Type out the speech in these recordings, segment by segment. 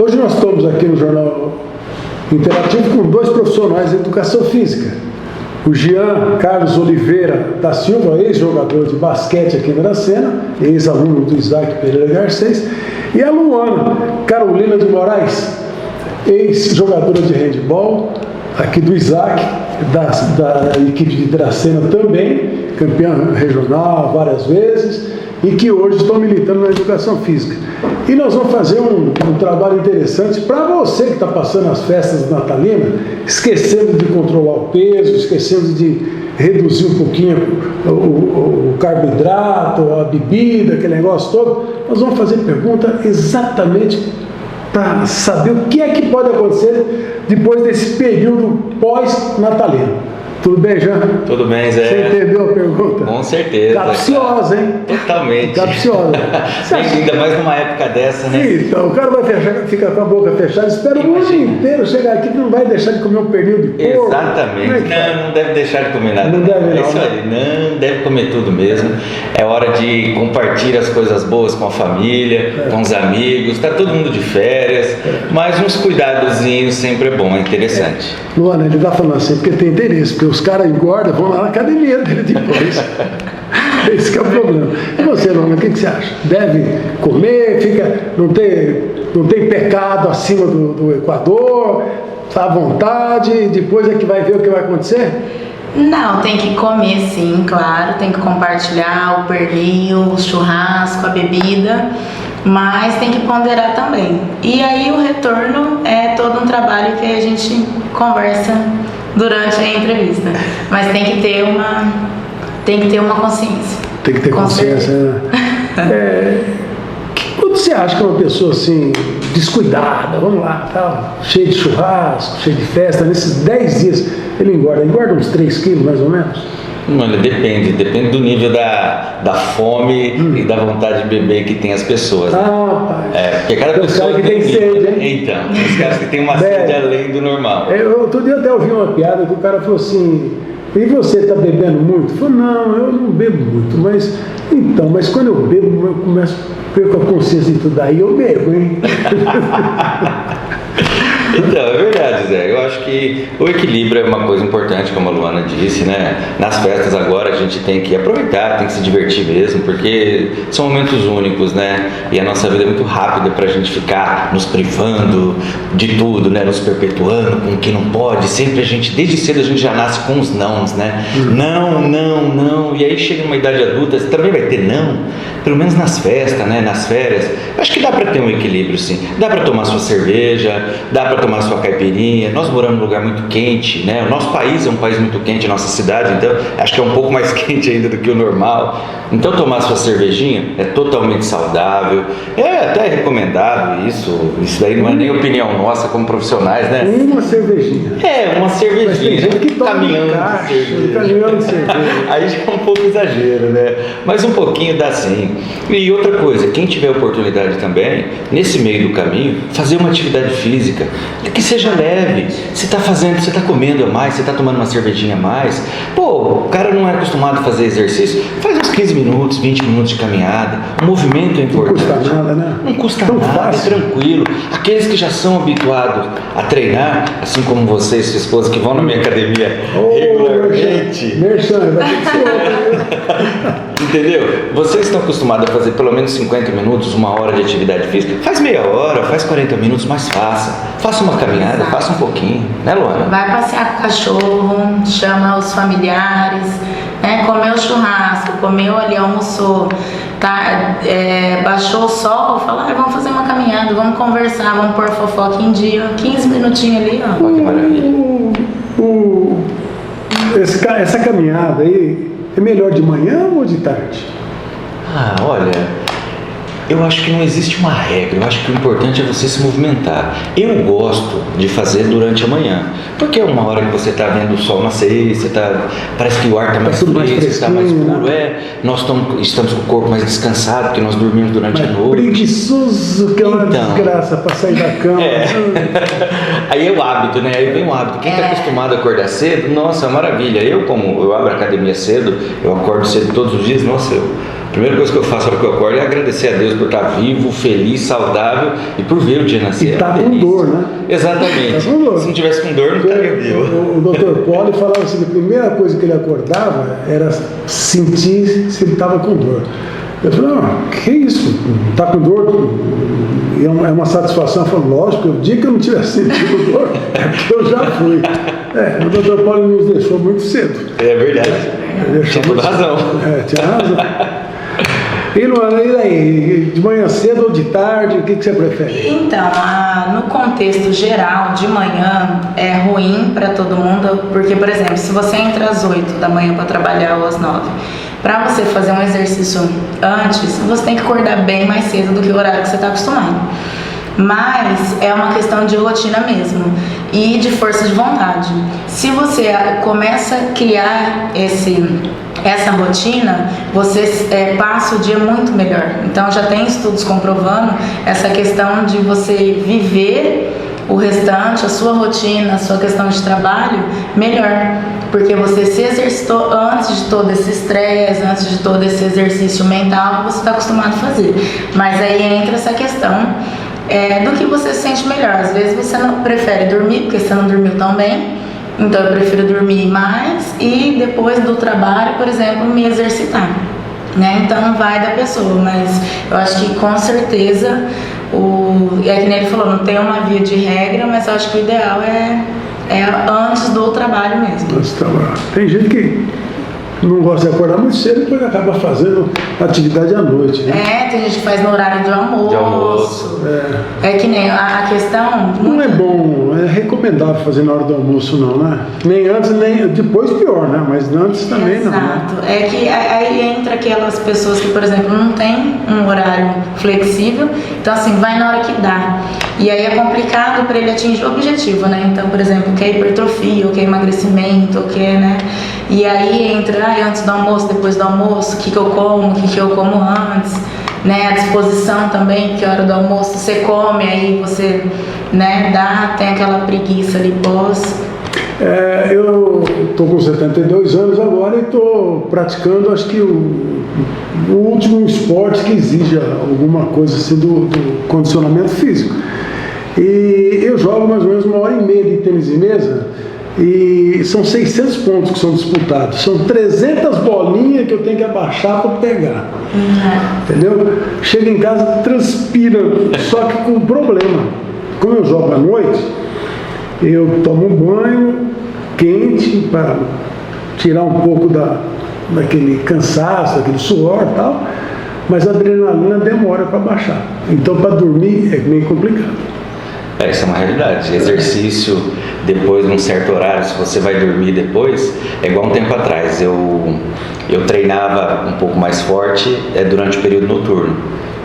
Hoje nós estamos aqui no Jornal Interativo com dois profissionais de educação física. O Jean Carlos Oliveira da Silva, ex-jogador de basquete aqui na Dracena, ex-aluno do Isaac Pereira Garcês, e a Luana Carolina de Moraes, ex-jogadora de handebol aqui do Isaac, da equipe de Dracena também, campeã regional várias vezes, e que hoje estão militando na educação física. E nós vamos fazer um trabalho interessante para você que está passando as festas natalinas, esquecendo de controlar o peso, esquecendo de reduzir um pouquinho o carboidrato, a bebida, aquele negócio todo. Nós vamos fazer pergunta exatamente para saber o que é que pode acontecer depois desse período pós-natalino. Tudo bem, Jean? Tudo bem, Zé. Você entendeu a pergunta? Com certeza. Capciosa, hein? Totalmente. Capciosa. Ainda mais numa época dessa, né? Então, o cara vai fica com a boca fechada, espera o mundo inteiro chegar aqui, não vai deixar de comer um pernil de porco. Exatamente. Não deve deixar de comer nada. Não deve, não. É isso aí, não deve comer tudo mesmo. É hora de compartilhar as coisas boas com a família, com os amigos, está todo mundo de férias, mas uns cuidadozinhos sempre é bom, é interessante. Luana, ele está falando assim porque tem interesse, porque os caras engordam, vão lá na academia dele depois. Esse que é o problema. E você, Luana, o que você acha? Deve comer, não tem pecado acima do Equador, está à vontade, depois é que vai ver o que vai acontecer? Não, tem que comer sim, claro, tem que compartilhar o pernil, o churrasco, a bebida, mas tem que ponderar também. E aí o retorno é todo um trabalho que a gente conversa durante a entrevista, mas tem que ter uma consciência. Tem que ter consciência, né? Quando você acha que é uma pessoa assim, descuidada, vamos lá, tal, cheia de churrasco, cheia de festa, nesses 10 dias ele engorda uns 3 quilos mais ou menos? Mano, depende do nível da fome e da vontade de beber que tem as pessoas. Né? Pai. Porque cada pessoa que tem sede, hein? Então, os caras que tem uma sede além do normal. Outro dia até ouvi uma piada que o cara falou assim: e você está bebendo muito? Eu falei: não, eu não bebo muito, mas quando eu bebo, eu começo a perder a consciência de tudo daí, eu bebo, hein? Então, é verdade, Zé. Eu acho que o equilíbrio é uma coisa importante, como a Luana disse, né? Nas festas agora a gente tem que aproveitar, tem que se divertir mesmo, porque são momentos únicos, né? E a nossa vida é muito rápida pra gente ficar nos privando de tudo, né? Nos perpetuando com o que não pode. Sempre desde cedo a gente já nasce com os nãos, né? Não. E aí chega numa idade adulta, você também vai ter não, pelo menos nas festas, né? Nas férias. Acho que dá pra ter um equilíbrio, sim. Dá pra tomar sua cerveja, dá pra tomar sua caipirinha. Nós moramos num lugar muito quente, né? O nosso país é um país muito quente, a nossa cidade, então acho que é um pouco mais quente ainda do que o normal. Então tomar sua cervejinha é totalmente saudável, é até recomendado isso daí não é nem opinião nossa como profissionais, né? Uma cervejinha. Uma cervejinha. Mas tem gente que toma caminhão de cerveja. Aí já é um pouco exagero, né? Mas um pouquinho dá sim. E outra coisa, quem tiver oportunidade também, nesse meio do caminho, fazer uma atividade física, que seja leve. Você está comendo a mais, você está tomando uma cervejinha a mais. Pô, o cara não é acostumado a fazer exercício, faz uns 15 minutos, 20 minutos de caminhada. O movimento é importante. Não custa nada, né? Não custa nada, é tranquilo. Aqueles que já são habituados a treinar, assim como você e sua esposa, que vão na minha academia regularmente. Merchan, vai ter que ser. Entendeu? Vocês estão acostumados a fazer pelo menos 50 minutos, 1 hora de atividade física? Faz meia hora, faz 40 minutos, mas faça uma caminhada, faça um pouquinho, né, Luana? Vai passear com o cachorro, chama os familiares, né? Comeu churrasco, comeu ali, almoçou, tá? Baixou o sol, fala: vamos fazer uma caminhada, vamos conversar, vamos pôr fofoca em dia, 15 minutinhos ali, ó. Olha que maravilha. Essa caminhada aí é melhor de manhã ou de tarde? Olha, eu acho que não existe uma regra, eu acho que o importante é você se movimentar. Eu gosto de fazer durante a manhã, porque é uma hora que você está vendo o sol nascer, parece que o ar está mais fresco, está mais puro, né? Nós estamos com o corpo mais descansado, porque nós dormimos durante a noite. Preguiçoso, que é uma desgraça para sair da cama. Aí é o hábito, né? Aí vem o hábito. Quem está acostumado a acordar cedo, nossa, maravilha. Como eu abro a academia cedo, eu acordo cedo todos os dias, nossa, A primeira coisa que eu faço na hora que eu acordo é agradecer a Deus por estar vivo, feliz, saudável e por ver o dia nascer. E tá com dor, né? Exatamente. Tá com dor. Se não tivesse com dor, não estaria vivo. O Dr. Poli falava assim, a primeira coisa que ele acordava era sentir se ele estava com dor. Eu falei, que isso? Tá com dor? E é uma satisfação. Eu falei, lógico, o dia que eu não tivesse sentido dor, é porque eu já fui. O Dr. Poli nos deixou muito cedo. É verdade. Tinha toda razão. Tinha razão. E Luana, e aí? De manhã cedo ou de tarde? O que você prefere? Então, no contexto geral, de manhã é ruim para todo mundo, porque, por exemplo, se você entra às 8 da manhã para trabalhar ou às 9, para você fazer um exercício antes, você tem que acordar bem mais cedo do que o horário que você está acostumado. Mas é uma questão de rotina mesmo e de força de vontade. Se você começa a criar essa rotina, você passa o dia muito melhor. Então já tem estudos comprovando essa questão de você viver o restante, a sua rotina, a sua questão de trabalho melhor, porque você se exercitou antes de todo esse estresse, antes de todo esse exercício mental que você está acostumado a fazer. Mas aí entra essa questão do que você se sente melhor. Às vezes você não prefere dormir porque você não dormiu tão bem, então eu prefiro dormir mais e depois do trabalho, por exemplo, me exercitar, né? Então vai da pessoa, mas eu acho que com certeza é que nem ele falou, não tem uma via de regra, mas eu acho que o ideal é antes do trabalho mesmo. Tem gente que não gosta de acordar muito cedo e depois acaba fazendo atividade à noite, né? Tem gente que faz no horário de almoço. É que nem a questão... Não é bom, é recomendável fazer na hora do almoço não, né? Nem antes, nem depois pior, né? Mas antes também. Exato. Não, né? É que aí entra aquelas pessoas que, por exemplo, não tem um horário flexível, então assim, vai na hora que dá. E aí é complicado para ele atingir o objetivo, né? Então, por exemplo, quer hipertrofia, ou quer emagrecimento, ou quer, né? E aí entra, antes do almoço, depois do almoço, o que eu como, o que eu como antes, né? A disposição também, que a hora do almoço você come, aí você, né, tem aquela preguiça ali pós. Eu estou com 72 anos agora e estou praticando, acho que o último esporte que exija alguma coisa assim do condicionamento físico. E eu jogo mais ou menos 1h30 de tênis de mesa e são 600 pontos que são disputados. São 300 bolinhas que eu tenho que abaixar para pegar. Entendeu? Chego em casa, transpira, só que com um problema. Como eu jogo à noite, eu tomo um banho quente para tirar um pouco daquele cansaço, daquele suor e tal, mas a adrenalina demora para baixar. Então, para dormir é meio complicado. Isso é uma realidade. Exercício depois de um certo horário, se você vai dormir depois, é igual um tempo atrás. Eu treinava um pouco mais forte durante o período noturno.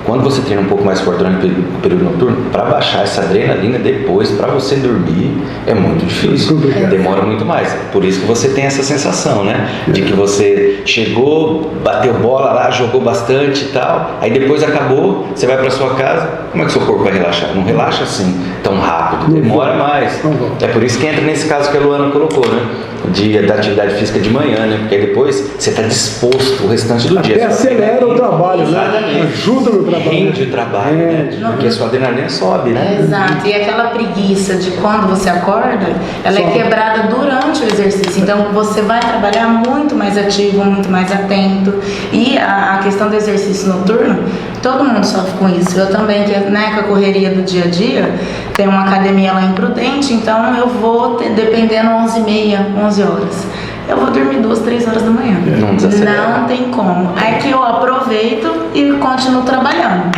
Quando você treina um pouco mais forte durante o período noturno, para baixar essa adrenalina depois, para você dormir, é muito difícil. Demora muito mais. Por isso que você tem essa sensação, né? De que você chegou, bateu bola lá, jogou bastante e tal, aí depois acabou, você vai para sua casa, como é que seu corpo vai relaxar? Não relaxa assim tão rápido, demora mais. É por isso que entra nesse caso que a Luana colocou, né? Da atividade física de manhã, né? Porque aí depois você está disposto o restante do dia. Até acelera o trabalho, né? Ajuda no trabalho. Rende o trabalho, né? Porque a sua adrenalina sobe, né? Exato. E aquela preguiça de quando você acorda, ela é quebrada durante o exercício. Então você vai trabalhar muito mais ativo, muito mais atento. E a questão do exercício noturno, todo mundo sofre com isso. Eu também, né, com a correria do dia a dia, tenho uma academia lá em Prudente, então eu vou, dependendo, 11h30, 11 horas. Eu vou dormir 2, 3 horas da manhã. Não tem como. Aí que eu aproveito e continuo trabalhando.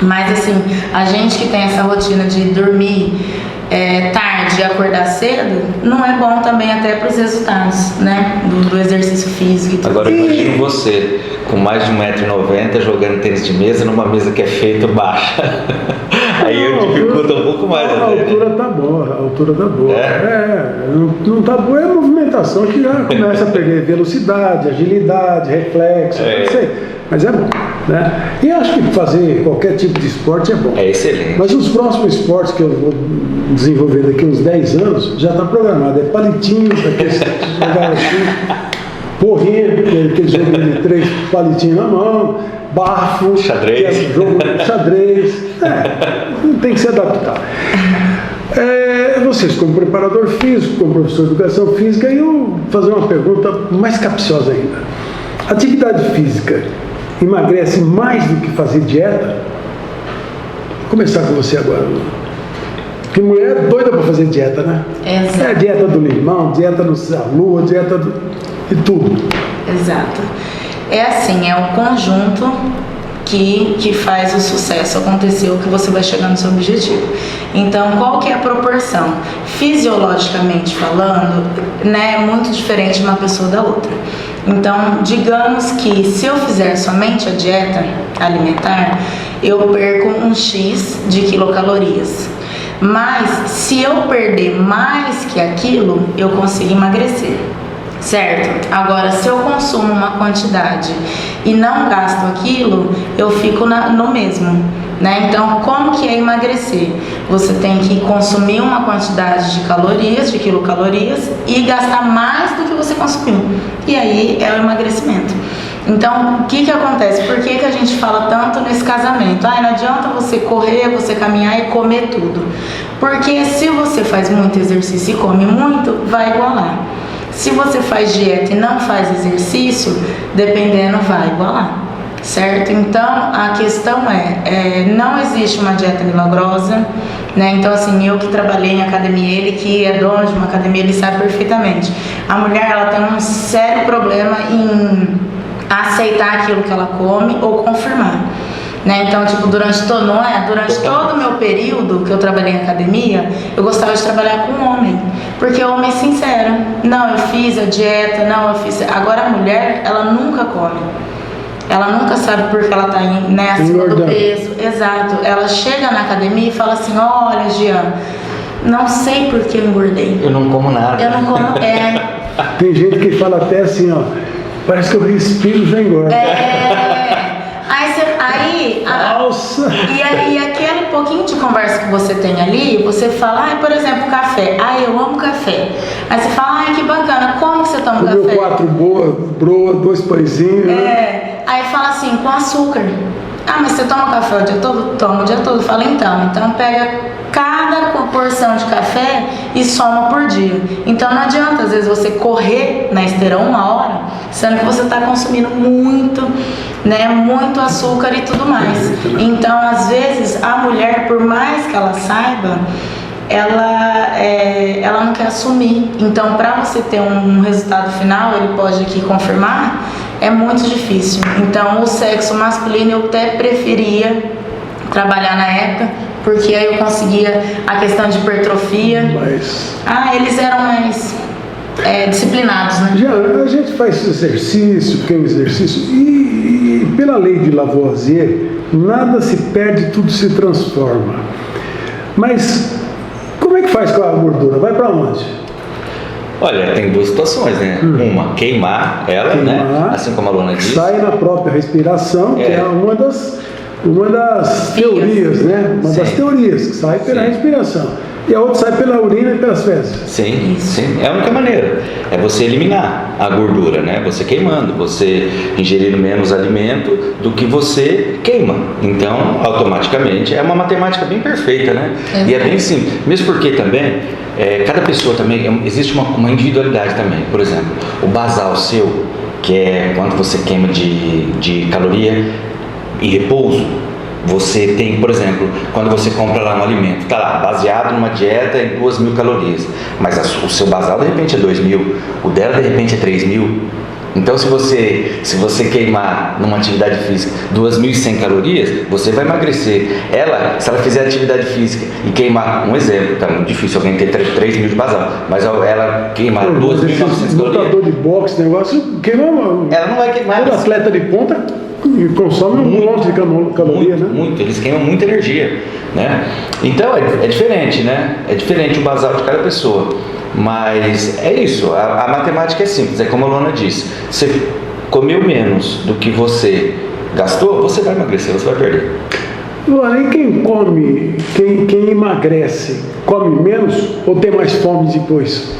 Mas assim, a gente que tem essa rotina de dormir tarde e acordar cedo, não é bom também até para os resultados, né? Do exercício físico e tudo. Agora imagine você com mais de 1,90 m jogando tênis de mesa numa mesa que é feita baixa. Aí eu dificulto um pouco mais. A altura tá boa, a altura tá boa. Não tá boa é a movimentação que já começa a perder velocidade, agilidade, reflexo, não sei. Mas é bom, né? E eu acho que fazer qualquer tipo de esporte é bom. É excelente. Mas os próximos esportes que eu vou desenvolver daqui uns 10 anos já está programado. É palitinhos, jogar assim. porrinha, aquele jogo de 3 palitinhos na mão, bafo, xadrez. Jogo de xadrez. Tem que se adaptar. Vocês, como preparador físico, como professor de educação física, eu vou fazer uma pergunta mais capciosa ainda. Atividade física emagrece mais do que fazer dieta? Vou começar com você agora. Porque mulher é doida para fazer dieta, né? Exato. É dieta do limão, dieta da lua, dieta de tudo. Exato. É assim, é o conjunto que faz o sucesso acontecer, o que você vai chegar no seu objetivo. Então, qual que é a proporção? Fisiologicamente falando, né, é muito diferente uma pessoa da outra. Então, digamos que se eu fizer somente a dieta alimentar, eu perco um X de quilocalorias. Mas, se eu perder mais que aquilo, eu consigo emagrecer. Certo? Agora, se eu consumo uma quantidade e não gasto aquilo, eu fico no mesmo, né? Então, como que é emagrecer? Você tem que consumir uma quantidade de calorias, de quilocalorias, e gastar mais do que você consumiu. E aí é o emagrecimento. Então, o que acontece? Por que a gente fala tanto nesse casamento? Não adianta você correr, você caminhar e comer tudo. Porque se você faz muito exercício e come muito, vai igualar. Se você faz dieta e não faz exercício, dependendo, vai igualar, certo? Então, a questão não existe uma dieta milagrosa, né? Então, assim, eu que trabalhei em academia, ele que é dono de uma academia, ele sabe perfeitamente. A mulher, ela tem um sério problema em aceitar aquilo que ela come ou confirmar. Né? Então, tipo, durante todo o meu período que eu trabalhei em academia, eu gostava de trabalhar com homem, porque o homem é sincero. Não, eu fiz a dieta, não, eu fiz. Agora a mulher, ela nunca come. Ela nunca sabe porque ela tá acima do peso. Exato. Ela chega na academia e fala assim: olha, Jean, não sei por que eu engordei. Eu não como nada. Eu não como. Tem gente que fala até assim, ó, parece que eu respiro já engorda. Nossa. E aí, aquele pouquinho de conversa que você tem ali, você fala, por exemplo, café. Eu amo café. Aí você fala, que bacana, como que você toma café? Comeu 4 broa, 2 pãezinhos. Aí fala assim, com açúcar. Mas você toma café o dia todo? Toma o dia todo. Fala, então pega cada porção de café e soma por dia. Então não adianta, às vezes, você correr na esteira 1 hora, sendo que você está consumindo muito, né, muito açúcar e tudo mais. Então, às vezes, a mulher, por mais que ela saiba, ela não quer assumir. Então, para você ter um resultado final, ele pode aqui confirmar, é muito difícil. Então, o sexo masculino eu até preferia trabalhar na época, porque aí eu conseguia a questão de hipertrofia. Eles eram mais disciplinados, né? A gente faz exercício, pequeno exercício, e pela lei de Lavoisier, nada se perde, tudo se transforma. Mas como é que faz com a gordura? Vai para onde? Olha, tem 2 situações, né? Uma, queimar ela, né? Assim como a Luana disse. Sai na própria respiração, que é uma das teorias, né? Uma das teorias, que sai pela respiração. E a outra sai pela urina e pelas fezes. Sim, é a única maneira. É você eliminar a gordura, né? Você queimando, você ingerindo menos alimento do que você queima. Então, automaticamente, é uma matemática bem perfeita, né? E é bem simples. Mesmo porque também, cada pessoa também, existe uma individualidade também. Por exemplo, o basal seu, que é quanto você queima de caloria e repouso. Você tem, por exemplo, quando você compra lá um alimento, tá lá, baseado numa dieta em 2.000 calorias, mas o seu basal de repente é 2.000, o dela de repente é 3.000. Então, se você queimar numa atividade física 2.100 calorias, você vai emagrecer. Se ela fizer atividade física e queimar, um exemplo, tá muito difícil alguém ter 3.000 de basal, mas ela queimar 2.900 calorias. Lutador de boxe, negócio, queima. Ela não vai queimar. Todo atleta de ponta consome um monte de caloria, né? Muito, eles queimam muita energia, né? Então é diferente, né? É diferente o basal de cada pessoa. Mas é isso, a matemática é simples, é como a Luana disse. Você comeu menos do que você gastou, você vai emagrecer, você vai perder. Luana, e quem come, quem emagrece, come menos ou tem mais fome depois?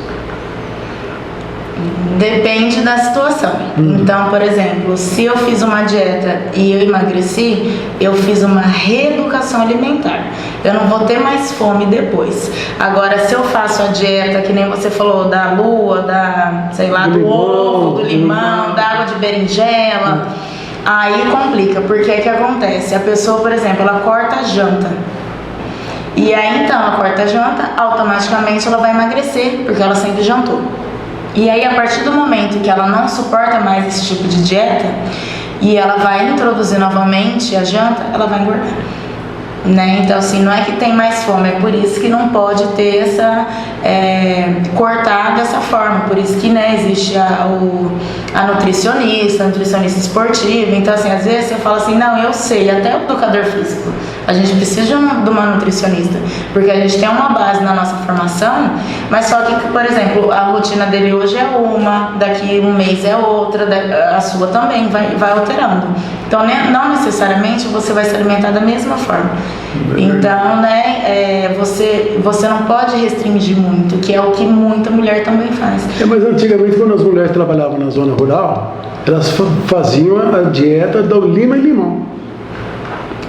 Depende da situação. Então, por exemplo, se eu fiz uma dieta e eu emagreci, eu fiz uma reeducação alimentar. Eu não vou ter mais fome depois. Agora, se eu faço a dieta, que nem você falou, da lua, do ovo, do limão, da água de berinjela, aí complica, porque é que acontece? A pessoa, por exemplo, ela corta a janta. E aí, então, ela corta a janta, automaticamente ela vai emagrecer, porque ela sempre jantou. E aí, a partir do momento que ela não suporta mais esse tipo de dieta e ela vai introduzir novamente a janta, ela vai engordar. Né? Então, assim, não é que tem mais fome, é por isso que não pode ter essa cortar dessa forma, por isso que, né, existe a nutricionista esportiva. Então, assim, às vezes você fala assim, não, eu sei, até o educador físico, a gente precisa de uma nutricionista, porque a gente tem uma base na nossa formação, mas só que, por exemplo, a rotina dele hoje é uma, daqui um mês é outra, a sua também vai alterando. Então, não necessariamente você vai se alimentar da mesma forma. Então, né, você não pode restringir muito, que é o que muita mulher também faz. Mas antigamente, quando as mulheres trabalhavam na zona rural, elas faziam a dieta do lima e limão.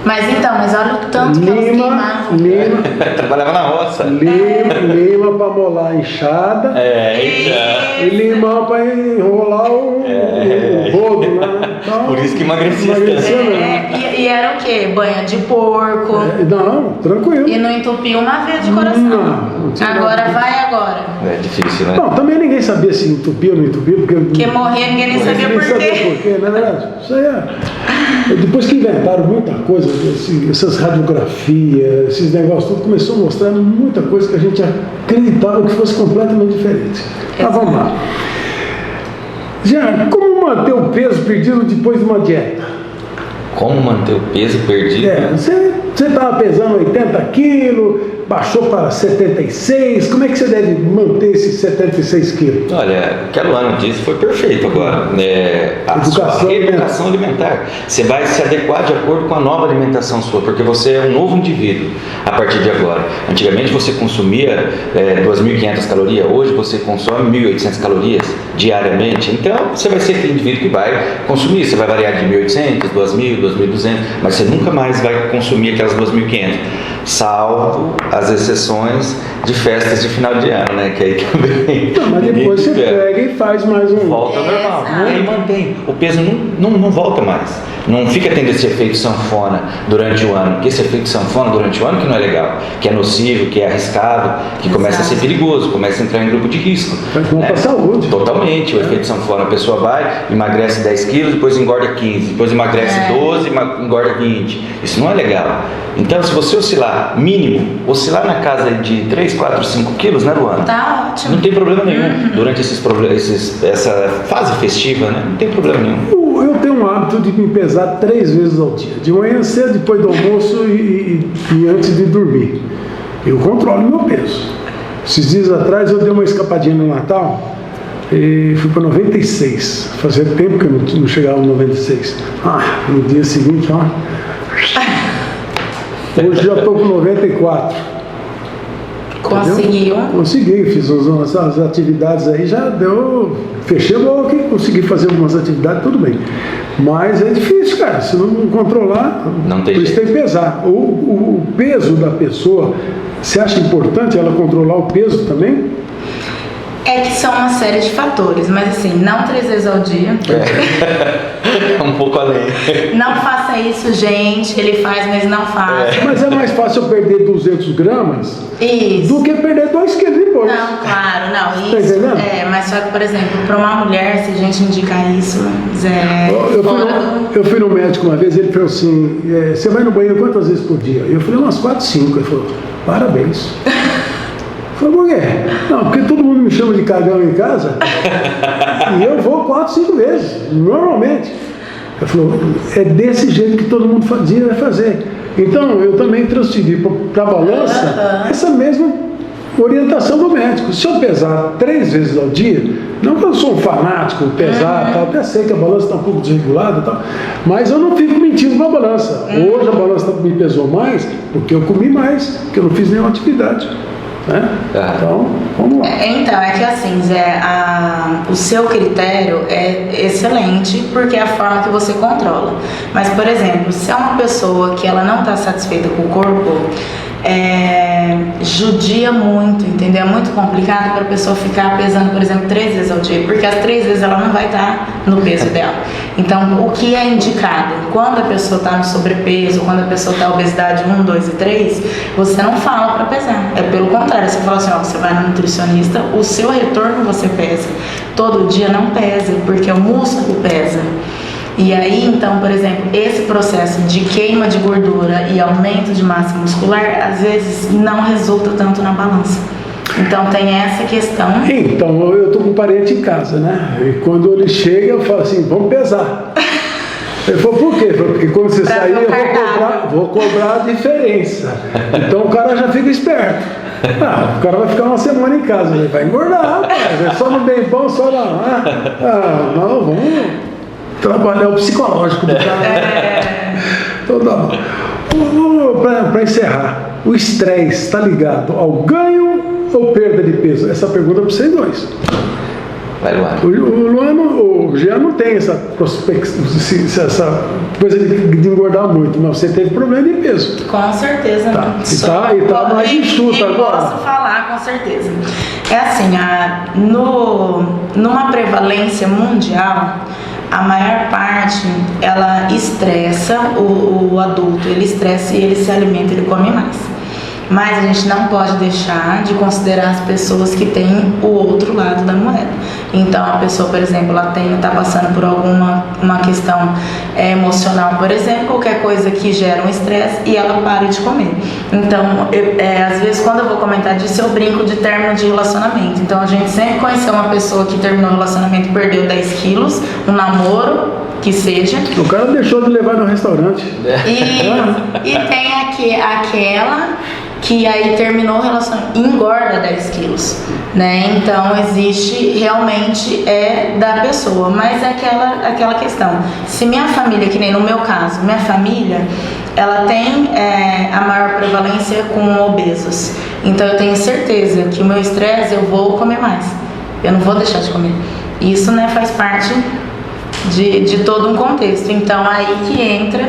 Mas olha o tanto que elas queimavam. Trabalhava na roça. Lima para molar a enxada. E limão para enrolar o rodo, né? Então, por isso que emagrecia. E era o quê? Banha de porco. Não, tranquilo. E não entupia uma veia de coração. Não agora. É difícil, né? Não, também ninguém sabia se entupia ou não entupia. Porque morria, ninguém nem sabia por quê. Não é verdade? Isso aí depois que inventaram muita coisa, essas radiografias, esses negócios, tudo começou a mostrar muita coisa que a gente acreditava que fosse completamente diferente. Mas vamos lá. Já, como manter o peso perdido depois de uma dieta? Como manter o peso perdido? Você estava pesando 80 quilos, baixou para 76, como é que você deve manter esses 76 quilos? Olha, o que a Luana disse foi perfeito agora. Sua reeducação alimentar. Você vai se adequar de acordo com a nova alimentação sua, porque você é um novo indivíduo a partir de agora. Antigamente você consumia 2.500 calorias, hoje você consome 1.800 calorias diariamente. Então você vai ser aquele indivíduo que vai consumir, você vai variar de 1.800, 2.000, 2.200, mas você nunca mais vai consumir aquelas 2.500, salvo as exceções de festas de final de ano, né? Que aí também. Não, mas depois você pega e faz mais um. Volta ao normal. Aí mantém. O peso não volta mais. Não fica tendo esse efeito sanfona durante o ano. Porque esse efeito sanfona durante o ano que não é legal, que é nocivo, que é arriscado, que começa a ser perigoso, começa a entrar em grupo de risco. Faz mal para a saúde. Totalmente. O efeito sanfona, a pessoa vai, emagrece 10 quilos, depois engorda 15, depois emagrece 12, engorda 20. Isso não é legal. Então, se você oscilar, mínimo, oscilar na casa de 3, 4, 5 quilos, né, Luana? Tá ótimo. Não tem problema nenhum. Durante essa fase festiva, né? Não tem problema nenhum. Eu tenho um hábito de me pesar 3 vezes ao dia. De manhã cedo, depois do almoço e antes de dormir. Eu controlo o meu peso. Esses dias atrás eu dei uma escapadinha no Natal e fui para 96. Fazia tempo que eu não chegava no 96. No dia seguinte, hoje já estou com 94. Conseguiu? Consegui, fiz as atividades aí, já deu. Fechei a boca, consegui fazer algumas atividades, tudo bem. Mas é difícil, cara, se não controlar, não tem por isso tem que pesar. O peso da pessoa, você acha importante ela controlar o peso também? É que são uma série de fatores, mas assim, não 3 vezes ao dia. Um pouco além. Não faça isso, gente. Ele faz, mas não faça. Mas é mais fácil eu perder 200 gramas do que perder 2 quilos depois. Não, claro, não. Tá Isso entendendo? mas só que, por exemplo, para uma mulher, se a gente indicar isso, eu fui no médico uma vez, ele falou assim, você vai no banheiro quantas vezes por dia? Eu falei, umas 4, 5. Ele falou, parabéns. Eu falei, por quê? Não, porque todo mundo me chama de cagão em casa e eu vou 4, 5 vezes, normalmente. Ele falou, é desse jeito que todo mundo vai fazer. Então, eu também transferi para a balança essa mesma orientação do médico. Se eu pesar 3 vezes ao dia, não que eu sou um fanático, pesar, tal, até sei que a balança está um pouco desregulada, tal, mas eu não fico mentindo na balança. Hoje a balança me pesou mais porque eu comi mais, porque eu não fiz nenhuma atividade. né? Então, vamos lá. Então, é que assim, Zé, o seu critério é excelente porque é a forma que você controla. Mas, por exemplo, se é uma pessoa que ela não está satisfeita com o corpo, judia muito, entendeu? É muito complicado para a pessoa ficar pesando, por exemplo, 3 vezes ao dia, porque as 3 vezes ela não vai estar no peso dela. Então, o que é indicado? Quando a pessoa está no sobrepeso, quando a pessoa está obesidade 1, 2 e 3, você não fala para pesar. É pelo contrário, você fala assim, ó, você vai no nutricionista, o seu retorno você pesa. Todo dia não pesa, porque o músculo pesa. E aí, então, por exemplo, esse processo de queima de gordura e aumento de massa muscular, às vezes não resulta tanto na balança. Então tem essa questão. Então, eu tô com um parente em casa, né? E quando ele chega, eu falo assim, vamos pesar. Ele falou, por quê? Porque quando você sair, eu vou cobrar a diferença. Então o cara já fica esperto. O cara vai ficar uma semana em casa, ele vai engordar, rapaz. É só no bem bom, só lá. Não, vamos trabalhar o psicológico do cara. Então tá bom. Para encerrar, o estresse está ligado ao ganho ou perda de peso? Essa pergunta é para vocês dois. Vai, Luana. O Jean não tem essa coisa de engordar muito, mas você teve problema de peso. Com certeza. Tá. E tá mais enxuto agora. Posso falar, com certeza. É assim, numa prevalência mundial, a maior parte, ela estressa o adulto, ele estressa e ele se alimenta, ele come mais. Mas a gente não pode deixar de considerar as pessoas que têm o outro lado da moeda. Então, a pessoa, por exemplo, ela está passando por uma questão emocional, por exemplo, qualquer coisa que gera um estresse e ela para de comer. Então, às vezes, quando eu vou comentar disso, eu brinco de término de relacionamento. Então, a gente sempre conheceu uma pessoa que terminou o relacionamento e perdeu 10 quilos, um namoro, que seja. O cara deixou de levar no restaurante. E tem aquela que aí terminou o relacionamento, engorda 10 quilos, né? Então existe realmente da pessoa, mas é aquela questão. Se minha família, que nem no meu caso, minha família, ela tem a maior prevalência com obesos. Então eu tenho certeza que o meu estresse eu vou comer mais. Eu não vou deixar de comer. Isso, né, faz parte de todo um contexto. Então aí que entra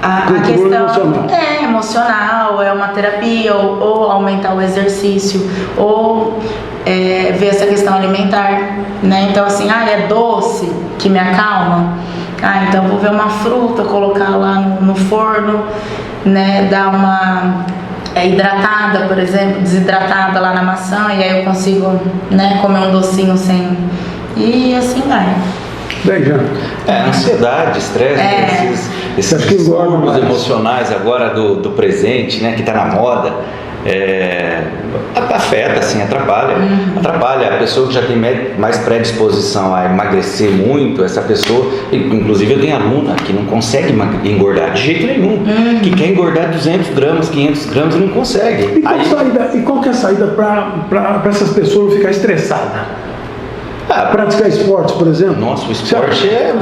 a questão emocional, é uma terapia, ou aumentar o exercício, ou ver essa questão alimentar, né? Então assim, é doce que me acalma, então vou ver uma fruta, colocar lá no forno, né? Dar uma hidratada, por exemplo, desidratada lá na maçã, e aí eu consigo, né, comer um docinho sem, e assim vai. Bem, já. Ansiedade, estresse, esses distúrbios emocionais agora do presente, né, que está na moda, afeta, assim, atrapalha. Atrapalha a pessoa que já tem mais predisposição a emagrecer muito, essa pessoa, inclusive eu tenho aluna que não consegue engordar de jeito nenhum, que quer engordar 200 gramas, 500 gramas e não consegue. E qual que é a saída para essas pessoas não ficarem estressadas? Praticar esporte, por exemplo? Nossa, o esporte é...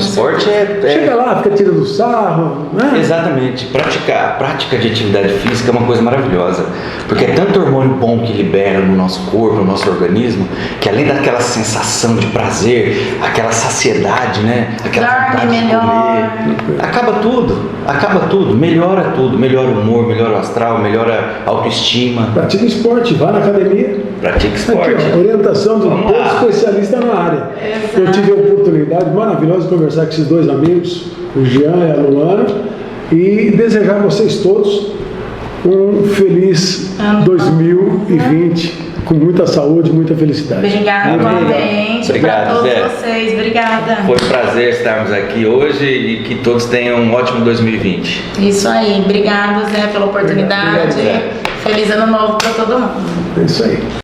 Chega lá, fica tirando sarro, né? Exatamente. A prática de atividade física é uma coisa maravilhosa, porque é tanto hormônio bom que libera no nosso corpo, no nosso organismo, que além daquela sensação de prazer, aquela saciedade, né? Aquela vontade de comer, acaba tudo, melhora o humor, melhora o astral, melhora a autoestima. Pratica esporte, vá na academia. Pratica esporte. Aqui, orientação de um especialista na área. Exato. Eu tive a oportunidade maravilhosa de conversar com esses dois amigos, o Jean e a Luana, e desejar a vocês todos um feliz 2020, com muita saúde, muita felicidade. Obrigada, novamente, para todos vocês. Obrigada. Foi um prazer estarmos aqui hoje e que todos tenham um ótimo 2020. Isso aí. Obrigada, Zé, pela oportunidade. Obrigado, Zé. Feliz ano novo para todo mundo. É isso aí.